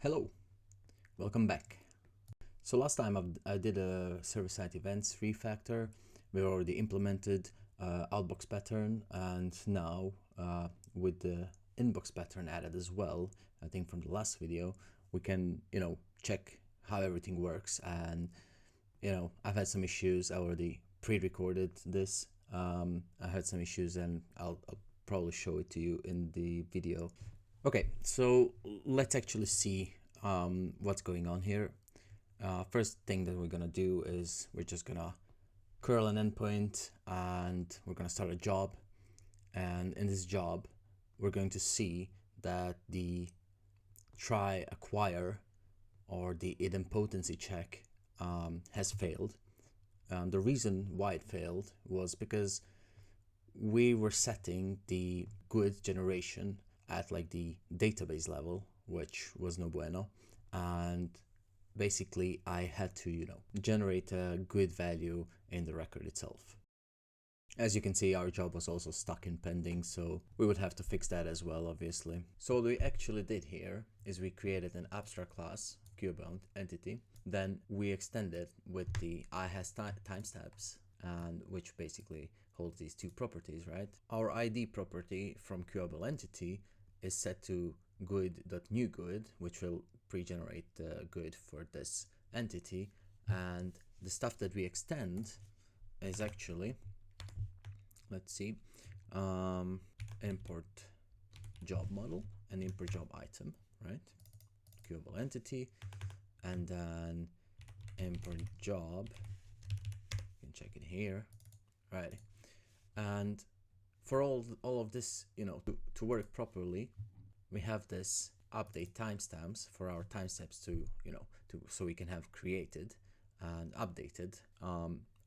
Hello, welcome back. So last time I did a server-side events refactor. We already implemented outbox pattern, and now with the inbox pattern added as well, I think from the last video, we can check how everything works. And I've had some issues. I already pre-recorded this. I had some issues, and I'll probably show it to you in the video. Okay, so let's actually see what's going on here. First thing that we're gonna do is we're just gonna curl an endpoint, and we're gonna start a job. And in this job, we're going to see that the try acquire or the idempotency check has failed. The reason why it failed was because we were setting the GUID generation at like the database level, which was no bueno. And basically I had to, generate a GUID value in the record itself. As you can see, our job was also stuck in pending, so we would have to fix that as well, obviously. So what we actually did here is we created an abstract class, QBound entity. Then we extended with the IHAS timestamps, and which basically holds these two properties, right? Our ID property from queuable entity is set to GUID.newGUID, which will pre-generate the GUID for this entity. And the stuff that we extend is actually, let's see, import job model and import job item, right? Queuable entity, and then import job. You can check it here, right? And for all of this, to work properly, we have this update timestamps for our timestamps to so we can have created and updated.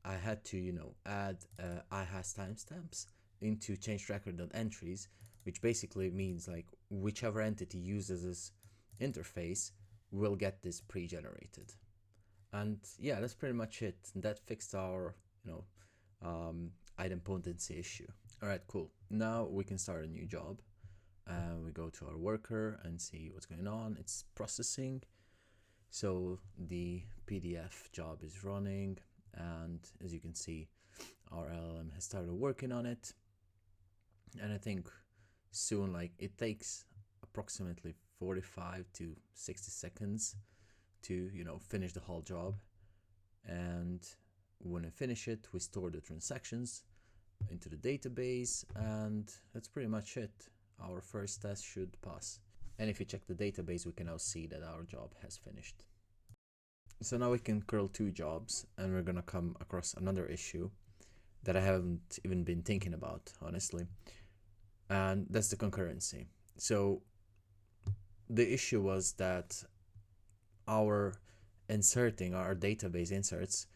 I had to add IHAS timestamps into change record.entries, which basically means like whichever entity uses this interface will get this pre-generated. And yeah, that's pretty much it. That fixed our idempotency issue. All right, cool. Now we can start a new job. We go to our worker and see what's going on. It's processing. So the PDF job is running, and as you can see, our LLM has started working on it. And I think soon, like it takes approximately 45 to 60 seconds to finish the whole job. And when I finish it, we store the transactions into the database, and that's pretty much it. Our first test should pass. And if you check the database, we can now see that our job has finished. So now we can curl two jobs, and we're gonna come across another issue that I haven't even been thinking about, honestly. And that's the concurrency. So the issue was that our inserting our database inserts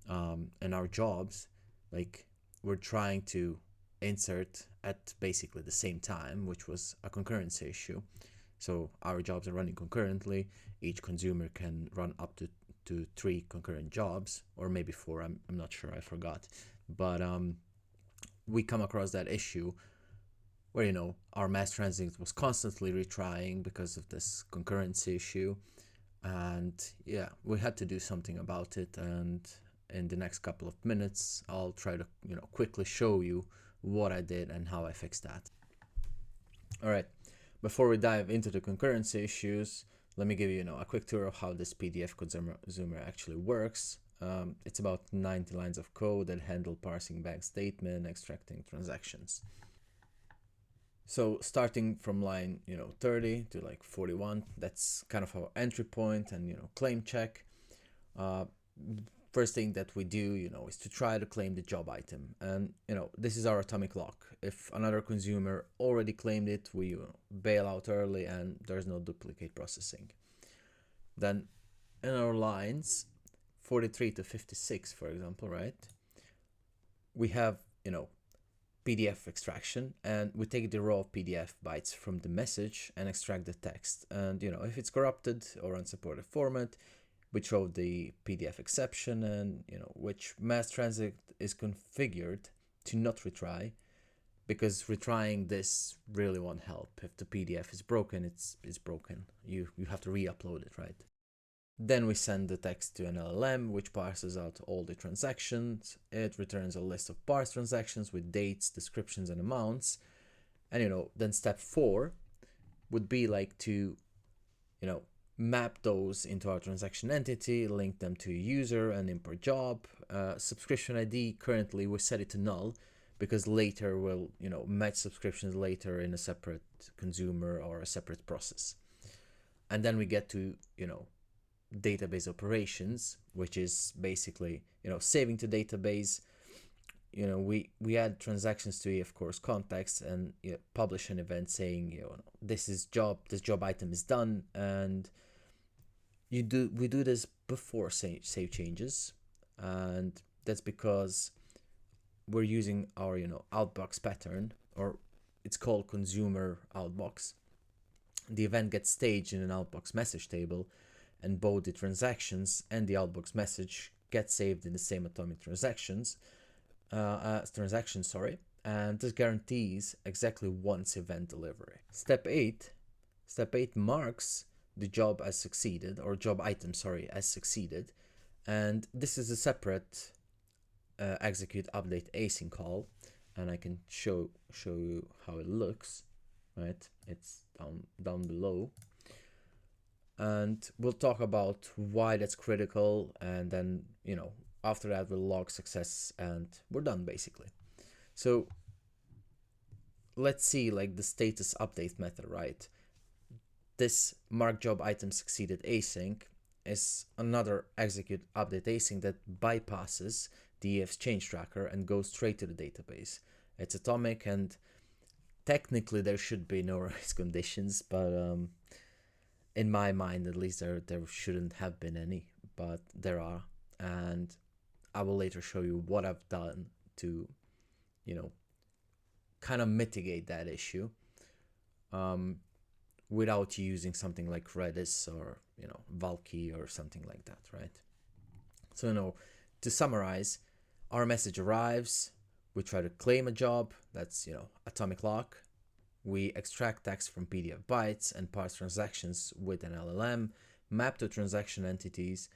and our jobs, like we're trying to insert at basically the same time, which was a concurrency issue. So our jobs are running concurrently. Each consumer can run up to 3 concurrent jobs, or maybe 4. I'm not sure, I forgot. But we come across that issue where our MassTransit was constantly retrying because of this concurrency issue. And yeah, we had to do something about it. And in the next couple of minutes, I'll try to quickly show you what I did and how I fixed that. All right, before we dive into the concurrency issues, let me give you a quick tour of how this PDF consumer actually works. It's about 90 lines of code that handle parsing bank statement, extracting transactions. So starting from line 30 to like 41, that's kind of our entry point and claim check. First thing that we do is to try to claim the job item, and this is our atomic lock. If another consumer already claimed it, we bail out early and there's no duplicate processing. Then in our lines 43 to 56, for example, right, we have PDF extraction, and we take the raw PDF bytes from the message and extract the text. And if it's corrupted or unsupported format, we throw the PDF exception, and which MassTransit is configured to not retry, because retrying this really won't help. If the PDF is broken, it's broken. You have to re-upload it, right? Then we send the text to an LLM, which parses out all the transactions. It returns a list of parsed transactions with dates, descriptions, and amounts. And then step 4 would be like to map those into our transaction entity, link them to a user, and import job. Subscription ID, currently we set it to null, because later we'll match subscriptions later in a separate consumer or a separate process. And then we get to database operations, which is basically saving to database. We add transactions to EF course context and publish an event saying this job item is done, and we do this before save changes, and that's because we're using our outbox pattern, or it's called consumer outbox. The event gets staged in an outbox message table, and both the transactions and the outbox message get saved in the same atomic transactions, and this guarantees exactly once event delivery. Step 8 marks the job as succeeded, or job item, as succeeded, and this is a separate execute update async call, and I can show you how it looks. Right, it's down below, and we'll talk about why that's critical, and then after that we'll log success, and we're done basically. So let's see like the status update method, right? This mark job item succeeded async is another execute update async that bypasses the EF's change tracker and goes straight to the database. It's atomic, and technically there should be no race conditions, but in my mind at least there shouldn't have been any, but there are, and I will later show you what I've done to kind of mitigate that issue without using something like Redis or Valky or something like that, right? So to summarize, our message arrives, we try to claim a job, that's atomic lock. We extract text from PDF bytes and parse transactions with an LLM, map to transaction entities.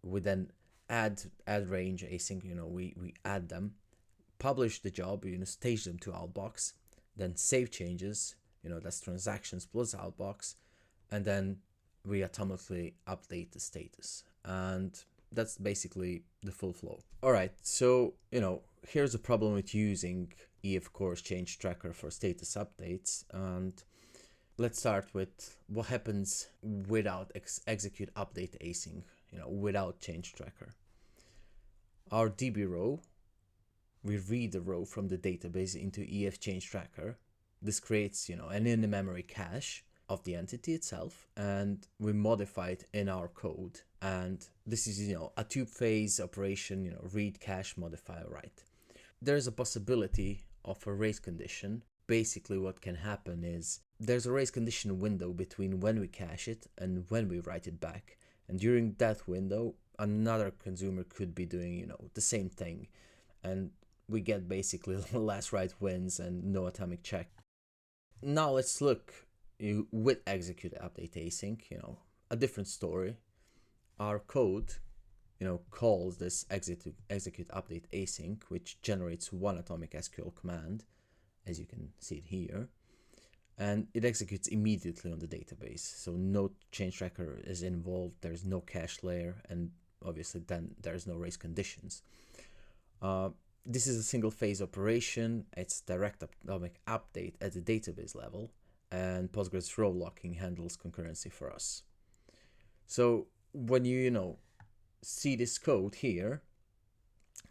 We then add range async, we add them, publish the job, stage them to outbox, then save changes, that's transactions plus outbox, and then we atomically update the status. And that's basically the full flow. All right, so here's the problem with using EF course change tracker for status updates, and let's start with what happens without execute update async, without change tracker. Our DB row, we read the row from the database into EF change tracker. This creates an in-memory cache of the entity itself, and we modify it in our code. And this is a two-phase operation, read cache modify write. There's a possibility of a race condition. Basically what can happen is there's a race condition window between when we cache it and when we write it back, and during that window another consumer could be doing the same thing, and we get basically last write wins and no atomic check. Now let's look with execute update async, a different story. Our code calls this execute update async, which generates one atomic SQL command, as you can see it here, and it executes immediately on the database. So no change tracker is involved, there's no cache layer, and obviously then there's no race conditions. This is a single phase operation. It's direct atomic update at the database level, and Postgres row locking handles concurrency for us. So when you see this code here,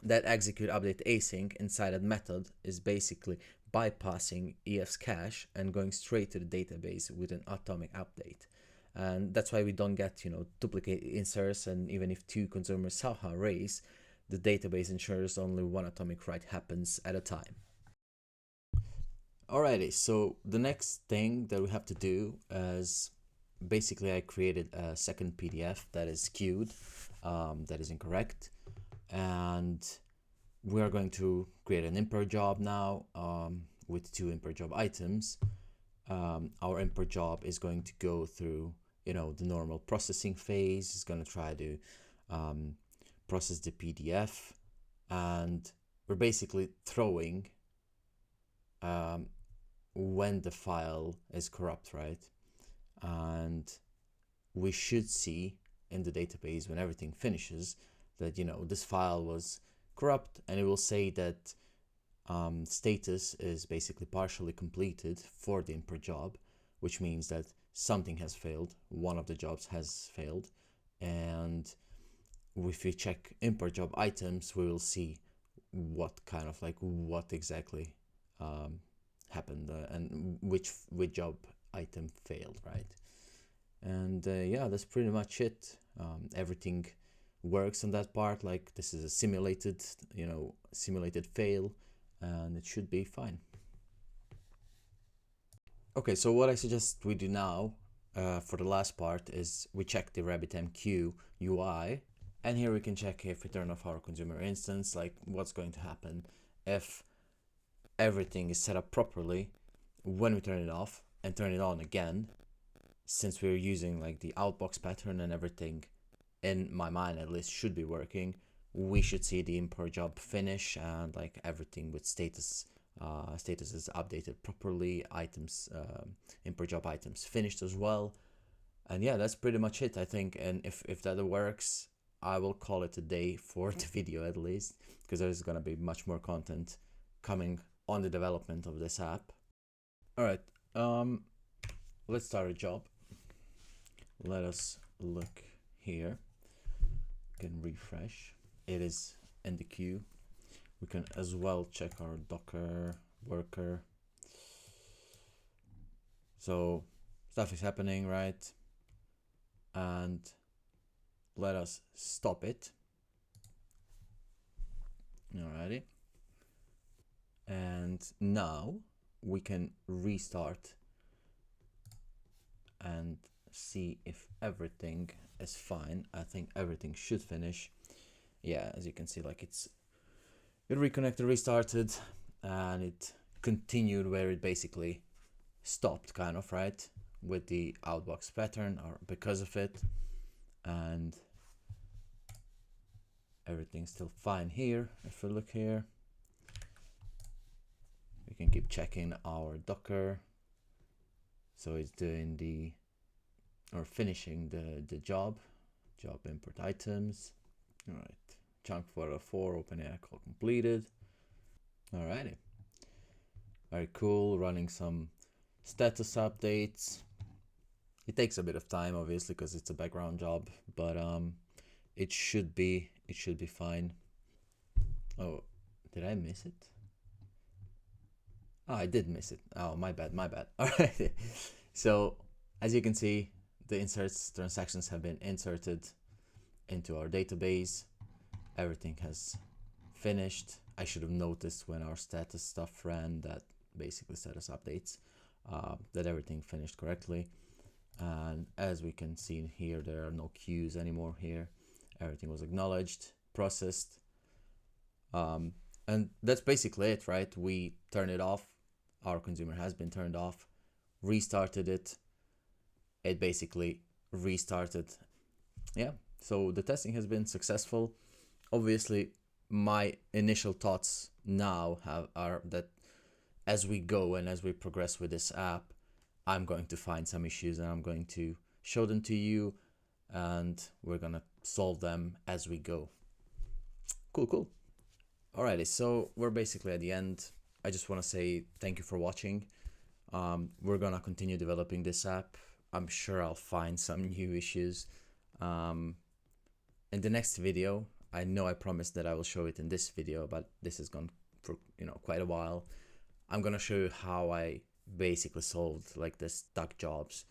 that execute update async inside that method is basically bypassing EF's cache and going straight to the database with an atomic update. And that's why we don't get duplicate inserts, and even if two consumers somehow race, the database ensures only one atomic write happens at a time. Alrighty, so the next thing that we have to do is basically I created a second PDF that is queued, that is incorrect, and we are going to create an import job now. with 2 import job items, our import job is going to go through, you know, the normal processing phase. It's going to try to process the PDF, and we're basically throwing when the file is corrupt, right? And we should see in the database when everything finishes that, you know, this file was corrupt, and it will say that status is basically partially completed for the import job, which means that something has failed, one of the jobs has failed. And if we check import job items, we will see what kind of, like, what exactly happened and which job item failed, right? And yeah, that's pretty much it. Everything works on that part. Like, this is a simulated, you know, simulated fail, and it should be fine. Okay, so what I suggest we do now for the last part is we check the RabbitMQ UI, and here we can check if we turn off our consumer instance, like what's going to happen if everything is set up properly when we turn it off and turn it on again. Since we're using like the outbox pattern and everything, in my mind at least, should be working, we should see the import job finish and like everything with status is updated properly, items, import job items finished as well. And yeah, that's pretty much it, I think. And if that works, I will call it a day for the video at least, because there's gonna be much more content coming on the development of this app. All right, let's start a job. Let us look here. We can refresh. It is in the queue. We can as well check our Docker worker. So stuff is happening, right? And let us stop it. Alrighty. And now we can restart and see if everything is fine. I think everything should finish. Yeah, as you can see, like it reconnected, restarted, and it continued where it basically stopped, kind of, right, with the outbox pattern, or because of it. And everything's still fine here. If we look here, we can keep checking our Docker. So it's doing or finishing the job import items. All right, chunk 404 OpenAI call completed. Alrighty, very cool. Running some status updates. It takes a bit of time, obviously, because it's a background job, but it should be fine. Oh, did I miss it? Oh, I did miss it. Oh, my bad. All right. So as you can see, the inserts transactions have been inserted into our database. Everything has finished. I should have noticed when our status stuff ran that basically status updates that everything finished correctly. And as we can see in here, there are no queues anymore here. Everything was acknowledged, processed. And that's basically it, right? We turn it off. Our consumer has been turned off, restarted it. It basically restarted. Yeah, so the testing has been successful. Obviously, my initial thoughts now are that as we go and as we progress with this app, I'm going to find some issues and I'm going to show them to you, and we're gonna solve them as we go. Cool. Alrighty, so we're basically at the end. I just want to say thank you for watching. We're gonna continue developing this app. I'm sure I'll find some new issues. In the next video, I know I promised that I will show it in this video, but this has gone for quite a while. I'm gonna show you how I basically solved like the stuck jobs.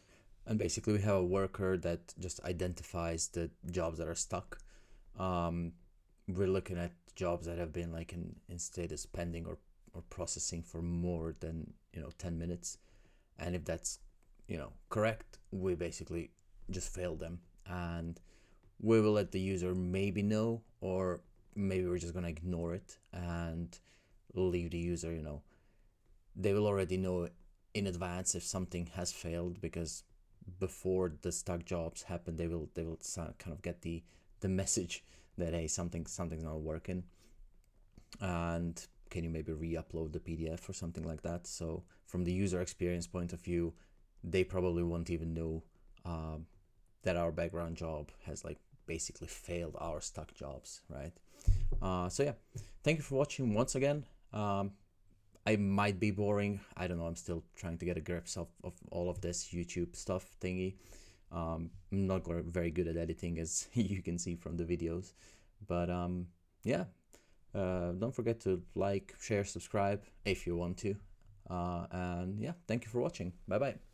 And basically we have a worker that just identifies the jobs that are stuck. We're looking at jobs that have been like in status pending or processing for more than 10 minutes, and if that's correct, we basically just fail them, and we will let the user maybe know, or maybe we're just gonna ignore it and leave the user they will already know in advance if something has failed, because before the stuck jobs happen, they will kind of get the message that, hey, something's not working, and can you maybe re-upload the PDF or something like that. So from the user experience point of view, they probably won't even know that our background job has like basically failed our stuck jobs, right? So yeah, thank you for watching once again. I might be boring, I don't know, I'm still trying to get a grip of all of this YouTube stuff thingy. I'm not very good at editing, as you can see from the videos, but yeah, don't forget to like, share, subscribe if you want to, and yeah, thank you for watching. Bye bye.